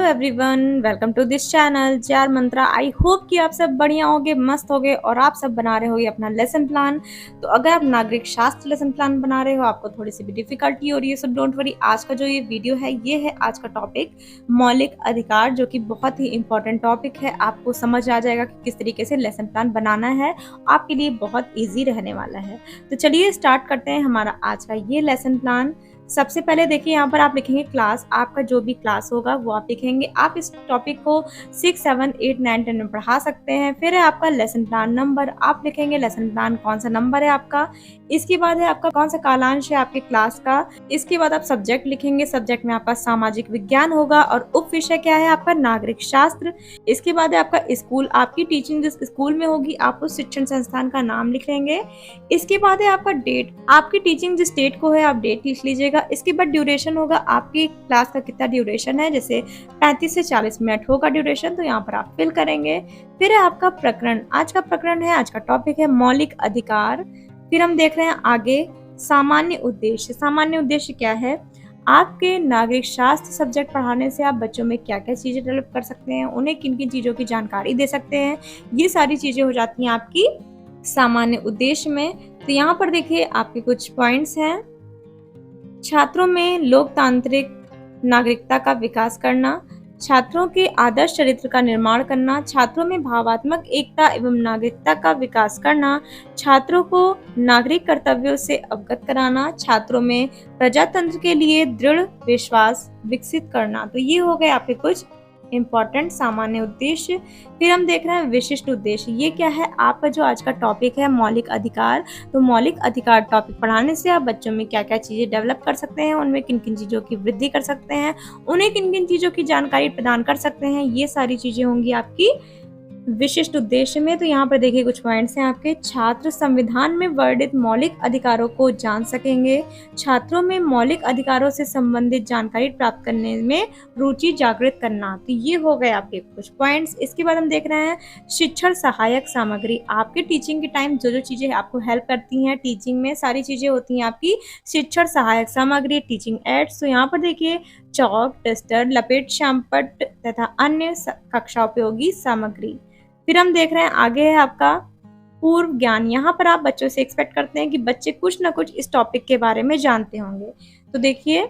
Everyone, welcome to this channel जार मंत्रा। I hope कि आप सब बढ़िया होगे, मस्त होगे और आप सब बना रहे होगे अपना लेसन प्लान। तो अगर आप नागरिक शास्त्र लेसन प्लान बना रहे हो, आपको थोड़ी सी भी डिफिकल्टी हो रही है, सो डोंट वरी। आज का जो ये वीडियो है, ये है आज का टॉपिक मौलिक अधिकार, जो कि बहुत ही इंपॉर्टेंट टॉपिक है। आपको समझ आ जाएगा कि किस तरीके से लेसन प्लान बनाना है, आपके लिए बहुत ईजी रहने वाला है। तो चलिए स्टार्ट करते हैं हमारा आज का ये लेसन प्लान। सबसे पहले देखिए, यहाँ पर आप लिखेंगे क्लास, आपका जो भी क्लास होगा वो आप लिखेंगे। आप इस टॉपिक को 6, 7, 8, 9, 10 में पढ़ा सकते हैं। फिर है आपका लेसन प्लान नंबर, आप लिखेंगे लेसन प्लान कौन सा नंबर है आपका। इसके बाद है आपका कौन सा कालांश है आपके क्लास का। इसके बाद आप सब्जेक्ट लिखेंगे, सब्जेक्ट में आपका सामाजिक विज्ञान होगा और उप विषय क्या है आपका नागरिक शास्त्र। इसके बाद है आपका स्कूल, आपकी टीचिंग जिस स्कूल में होगी आप उस शिक्षण संस्थान का नाम लिख लेंगे। इसके बाद है आपका डेट, आपकी टीचिंग जिस डेट को है आप डेट लिख लीजिएगा। इसके बाद ड्यूरेशन होगा, आपकी क्लास का कितना ड्यूरेशन है, जैसे 35 से 40 मिनट होगा ड्यूरेशन, तो यहाँ पर आप फिल करेंगे। फिर है आपका प्रकरण, आज का प्रकरण है, आज का टॉपिक है मौलिक अधिकार। फिर हम देख रहे हैं आगे सामान्य उद्देश्य। सामान्य उद्देश्य क्या है, आपके नागरिक शास्त्र सब्जेक्ट पढ़ाने से आप बच्चों में क्या क्या चीजें डेवलप कर सकते हैं, उन्हें किन किन चीजों की जानकारी दे सकते हैं, ये सारी चीजें हो जाती हैं आपकी सामान्य उद्देश्य में। तो यहाँ पर देखिए आपके कुछ पॉइंट्स हैं। छात्रों में लोकतांत्रिक नागरिकता का विकास करना, छात्रों के आदर्श चरित्र का निर्माण करना, छात्रों में भावात्मक एकता एवं नागरिकता का विकास करना, छात्रों को नागरिक कर्तव्यों से अवगत कराना, छात्रों में प्रजातंत्र के लिए दृढ़ विश्वास विकसित करना। तो ये हो गए आपके कुछ इम्पॉर्टेंट सामान्य उद्देश्य। फिर हम देख रहे हैं विशिष्ट उद्देश्य। ये क्या है, आपका जो आज का टॉपिक है मौलिक अधिकार। तो मौलिक अधिकार टॉपिक पढ़ाने से आप बच्चों में क्या क्या चीजें डेवलप कर सकते हैं, उनमें किन किन चीजों की वृद्धि कर सकते हैं, उन्हें किन किन चीजों की जानकारी प्रदान कर सकते हैं, ये सारी चीजें होंगी आपकी विशिष्ट उद्देश्य में। तो यहाँ पर देखिए कुछ पॉइंट्स हैं आपके। छात्र संविधान में वर्णित मौलिक अधिकारों को जान सकेंगे, छात्रों में मौलिक अधिकारों से संबंधित जानकारी प्राप्त करने में रुचि जागृत करना। तो ये हो गए आपके कुछ पॉइंट्स। इसके बाद हम देख रहे हैं शिक्षण सहायक सामग्री। आपके टीचिंग के टाइम जो जो चीजें आपको हेल्प करती हैं टीचिंग में, सारी चीजें होती हैं आपकी शिक्षण सहायक सामग्री, टीचिंग एड्स। तो यहाँ पर देखिए चौक, टेस्टर, लपेट, श्यामपट्ट तथा अन्य कक्षा उपयोगी सामग्री। फिर हम देख रहे हैं आगे है आपका पूर्व ज्ञान। यहाँ पर आप बच्चों से एक्सपेक्ट करते हैं कि बच्चे कुछ ना कुछ इस टॉपिक के बारे में जानते होंगे। तो देखिए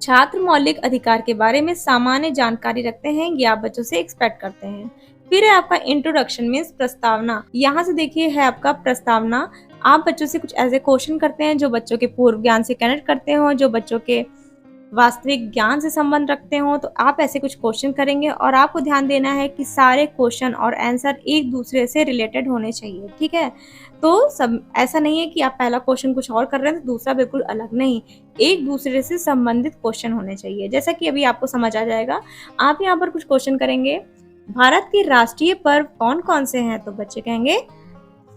छात्र मौलिक अधिकार के बारे में सामान्य जानकारी रखते हैं, ये आप बच्चों से एक्सपेक्ट करते हैं। फिर है आपका इंट्रोडक्शन मीन्स प्रस्तावना। यहाँ से देखिए है आपका प्रस्तावना, आप बच्चों से कुछ ऐसे क्वेश्चन करते हैं जो बच्चों के पूर्व ज्ञान से कनेक्ट करते हो, जो बच्चों के वास्तविक ज्ञान से संबंध रखते हो। तो आप ऐसे कुछ क्वेश्चन करेंगे और आपको ध्यान देना है कि सारे क्वेश्चन और आंसर एक दूसरे से रिलेटेड होने चाहिए, ठीक है। तो सब ऐसा नहीं है कि आप पहला क्वेश्चन कुछ और कर रहे हैं तो दूसरा बिल्कुल अलग, नहीं, एक दूसरे से संबंधित क्वेश्चन होने चाहिए। जैसा कि अभी आपको समझ आ जाएगा, आप यहाँ पर कुछ क्वेश्चन करेंगे, भारत के राष्ट्रीय पर्व कौन कौन से हैं, तो बच्चे कहेंगे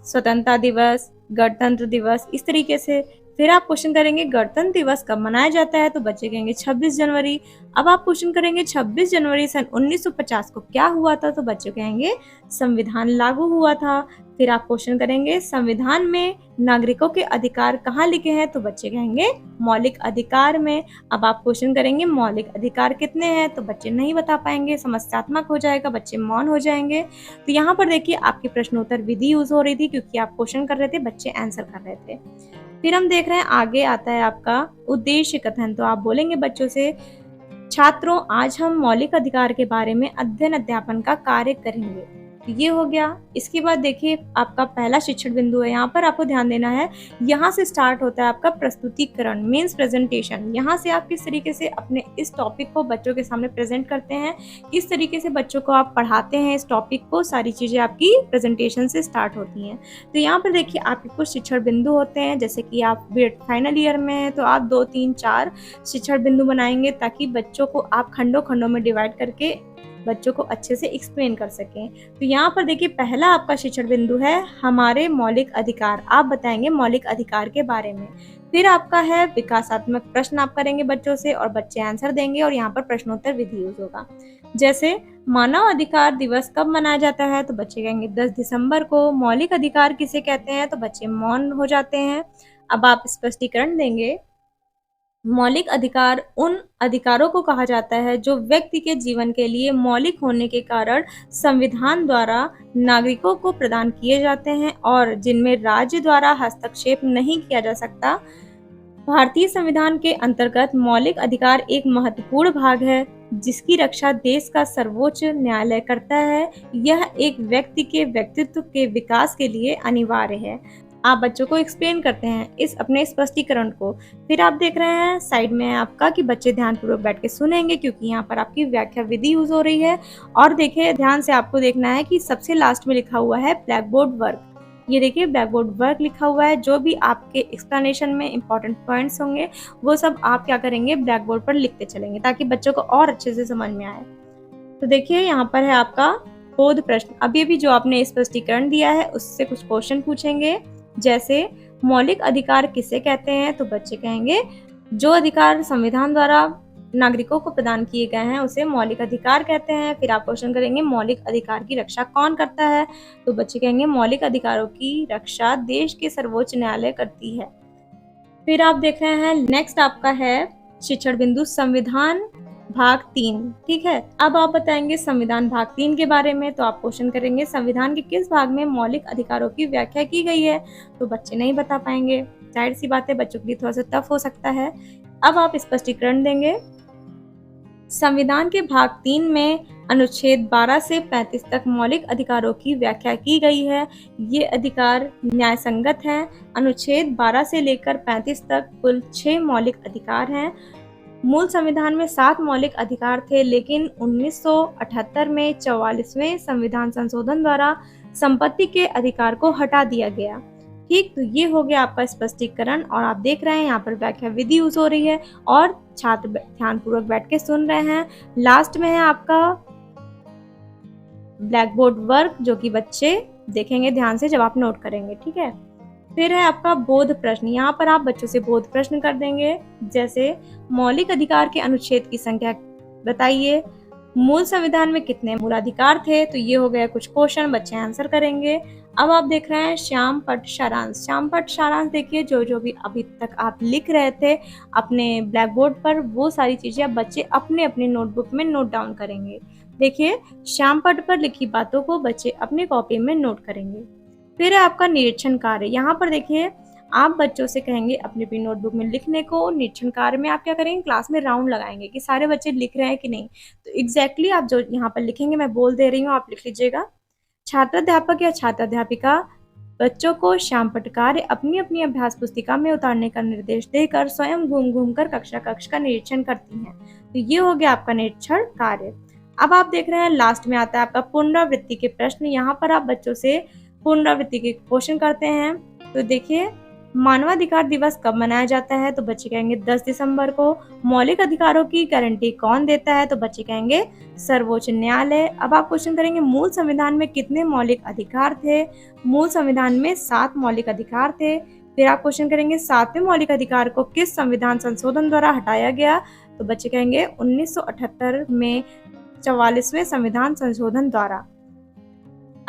स्वतंत्रता दिवस, गणतंत्र दिवस, इस तरीके से। फिर आप क्वेश्चन करेंगे गणतंत्र दिवस कब मनाया जाता है, तो बच्चे कहेंगे 26 जनवरी। अब आप क्वेश्चन करेंगे 26 जनवरी सन 1950 को क्या हुआ था, तो बच्चे कहेंगे संविधान लागू हुआ था। फिर आप क्वेश्चन करेंगे संविधान में नागरिकों के अधिकार कहाँ लिखे हैं, तो बच्चे कहेंगे मौलिक अधिकार में। अब आप क्वेश्चन करेंगे मौलिक अधिकार कितने हैं, तो बच्चे नहीं बता पाएंगे, समस्यात्मक हो जाएगा, बच्चे मौन हो जाएंगे। तो यहाँ पर देखिए आपकी प्रश्नोत्तर विधि यूज हो रही थी, क्योंकि आप क्वेश्चन कर रहे थे, बच्चे आंसर कर रहे थे। फिर हम देख रहे हैं आगे आता है आपका उद्देश्य कथन। तो आप बोलेंगे बच्चों से, छात्रों आज हम मौलिक अधिकार के बारे में अध्ययन अध्यापन का कार्य करेंगे। तो ये हो गया। इसके बाद देखिए आपका पहला शिक्षण बिंदु है, यहाँ पर आपको ध्यान देना है, यहाँ से स्टार्ट होता है आपका प्रस्तुतिकरण मीन्स प्रेजेंटेशन। यहाँ से आप किस तरीके से अपने इस टॉपिक को बच्चों के सामने प्रेजेंट करते हैं, किस तरीके से बच्चों को आप पढ़ाते हैं इस टॉपिक को, सारी चीजें आपकी प्रेजेंटेशन से स्टार्ट होती हैं। तो यहाँ पर देखिए आपके कुछ शिक्षण बिंदु होते हैं, जैसे कि आप बीएड फाइनल ईयर में हैं तो आप 2, 3, 4 शिक्षण बिंदु बनाएंगे, ताकि बच्चों को आप खंडों खंडों में डिवाइड करके बच्चों को अच्छे से एक्सप्लेन कर सकें। तो यहाँ पर देखिए पहला आपका शिक्षण बिंदु है हमारे मौलिक अधिकार, आप बताएंगे मौलिक अधिकार के बारे में। फिर आपका है विकासात्मक प्रश्न आप करेंगे बच्चों से और बच्चे आंसर देंगे, और यहाँ पर प्रश्नोत्तर विधि यूज होगा। जैसे मानव अधिकार दिवस कब मनाया जाता है, तो बच्चे कहेंगे 10 दिसंबर को। मौलिक अधिकार किसे कहते हैं, तो बच्चे मौन हो जाते हैं। अब आप स्पष्टीकरण देंगे मौलिक अधिकार उन अधिकारों को कहा जाता है जो व्यक्ति के जीवन के लिए मौलिक होने के कारण संविधान द्वारा नागरिकों को प्रदान किए जाते हैं और जिनमें राज्य द्वारा हस्तक्षेप नहीं किया जा सकता। भारतीय संविधान के अंतर्गत मौलिक अधिकार एक महत्वपूर्ण भाग है जिसकी रक्षा देश का सर्वोच्च न्यायालय करता है। यह एक व्यक्ति के व्यक्तित्व के विकास के लिए अनिवार्य है। आप बच्चों को एक्सप्लेन करते हैं इस अपने स्पष्टीकरण को। फिर आप देख रहे हैं साइड में आपका कि बच्चे ध्यानपूर्वक बैठ के सुनेंगे क्योंकि यहाँ पर आपकी व्याख्या विधि यूज हो रही है। और देखिए ध्यान से आपको देखना है कि सबसे लास्ट में लिखा हुआ है ब्लैक बोर्ड वर्क। ये देखिए ब्लैक बोर्ड वर्क लिखा हुआ है। जो भी आपके एक्सप्लेनेशन में इंपॉर्टेंट पॉइंट्स होंगे वो सब आप क्या करेंगे ब्लैक बोर्ड पर लिखते चलेंगे ताकि बच्चों को और अच्छे से समझ में आए। तो देखिए यहाँ पर है आपका बोध प्रश्न। अभी भी जो आपने स्पष्टीकरण दिया है उससे कुछ क्वेश्चन पूछेंगे, जैसे मौलिक अधिकार किसे कहते हैं, तो बच्चे कहेंगे जो अधिकार संविधान द्वारा नागरिकों को प्रदान किए गए हैं उसे मौलिक अधिकार कहते हैं। फिर आप क्वेश्चन करेंगे मौलिक अधिकार की रक्षा कौन करता है, तो बच्चे कहेंगे मौलिक अधिकारों की रक्षा देश के सर्वोच्च न्यायालय करती है। फिर आप देख रहे हैं नेक्स्ट आपका है शिक्षण बिंदु संविधान भाग 3। ठीक है, अब आप बताएंगे संविधान भाग 3 के बारे में। तो आप क्वेश्चन करेंगे संविधान के किस भाग में मौलिक अधिकारों की व्याख्या की गई है, तो बच्चे नहीं बता पाएंगे। जाहिर सी बात है बच्चों के लिए थोड़ा सा टफ हो सकता है। अब आप स्पष्टीकरण देंगे संविधान के भाग 3 में अनुच्छेद 12 से 35 तक मौलिक अधिकारों की व्याख्या की गई है। ये अधिकार न्याय संगत हैं। अनुच्छेद 12 से लेकर 35 तक कुल 6 मौलिक अधिकार हैं। मूल संविधान में 7 मौलिक अधिकार थे, लेकिन 1978 में 44वें संविधान संशोधन द्वारा संपत्ति के अधिकार को हटा दिया गया। ठीक, तो ये हो गया आपका स्पष्टीकरण। और आप देख रहे हैं यहाँ पर व्याख्या विधि यूज हो रही है और छात्र ध्यानपूर्वक बैठ के सुन रहे हैं। लास्ट में है आपका ब्लैक बोर्ड वर्क जो कि बच्चे देखेंगे ध्यान से जब आप नोट करेंगे। ठीक है, फिर है आपका बोध प्रश्न। यहाँ पर आप बच्चों से बोध प्रश्न कर देंगे, जैसे मौलिक अधिकार के अनुच्छेद की संख्या बताइए, मूल संविधान में कितने मूलाधिकार थे। तो ये हो गया कुछ क्वेश्चन, बच्चे आंसर करेंगे। अब आप देख रहे हैं श्याम पट सारांश। श्याम पट सारांश देखिए जो भी अभी तक आप लिख रहे थे अपने ब्लैक बोर्ड पर वो सारी चीजें अब बच्चे अपने अपने नोटबुक में नोट डाउन करेंगे। देखिए श्याम पट पर लिखी बातों को बच्चे अपनी कॉपी में नोट करेंगे। फिर है आपका निरीक्षण कार्य। यहाँ पर देखिए आप बच्चों से कहेंगे अपनी अपनी नोटबुक में लिखने को। निरीक्षण कार्य में आप क्या करेंगे क्लास में राउंड लगाएंगे कि सारे बच्चे लिख रहे हैं कि नहीं। तो एग्जैक्टली आप जो यहाँ पर लिखेंगे मैं बोल दे रही हूँ आप लिख लीजिएगा। छात्राध्यापक या छात्राध्यापिका बच्चों को श्यामपट्ट कार्य अपनी अपनी अभ्यास पुस्तिका में उतारने का निर्देश देकर स्वयं घूम घूम कर कक्षा कक्ष का निरीक्षण करती हैं। तो ये हो गया आपका निरीक्षण कार्य। अब आप देख रहे हैं लास्ट में आता है आपका पुनरावृत्ति के प्रश्न। यहाँ पर आप बच्चों से पुनरावृत्ति के क्वेश्चन करते हैं। तो देखिए मानवाधिकार दिवस कब मनाया जाता है, तो बच्चे कहेंगे 10 दिसंबर को। मौलिक अधिकारों की गारंटी कौन देता है, तो बच्चे कहेंगे सर्वोच्च न्यायालय। अब आप क्वेश्चन करेंगे मूल संविधान में कितने मौलिक अधिकार थे, मूल संविधान में 7 मौलिक अधिकार थे। फिर आप क्वेश्चन करेंगे 7वें मौलिक अधिकार को किस संविधान संशोधन द्वारा हटाया गया, तो बच्चे कहेंगे 1978 में 44वें संविधान संशोधन द्वारा।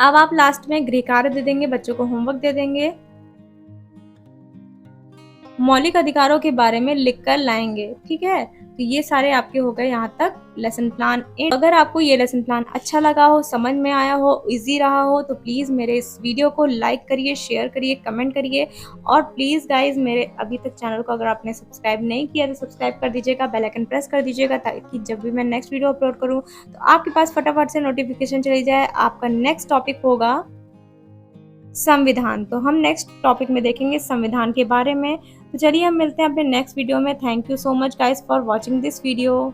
अब आप लास्ट में गृह कार्य दे देंगे, बच्चों को होमवर्क दे देंगे, मौलिक अधिकारों के बारे में लिखकर लाएंगे। ठीक है, तो ये सारे आपके हो गए यहाँ तक लेसन प्लान। अगर आपको ये लेसन प्लान अच्छा लगा हो, समझ में आया हो, इजी रहा हो, तो प्लीज मेरे इस वीडियो को लाइक करिए, शेयर करिए, कमेंट करिए। और प्लीज गाइज मेरे अभी तक चैनल को अगर आपने सब्सक्राइब नहीं किया तो सब्सक्राइब कर दीजिएगा, बेल आइकन प्रेस कर दीजिएगा ताकि जब भी मैं नेक्स्ट वीडियो अपलोड करूँ तो आपके पास फटाफट से नोटिफिकेशन चली जाए। आपका नेक्स्ट टॉपिक होगा संविधान। तो हम नेक्स्ट टॉपिक में देखेंगे संविधान के बारे में। तो चलिए हम मिलते हैं अपने नेक्स्ट वीडियो में। Thank you so much guys for watching this video.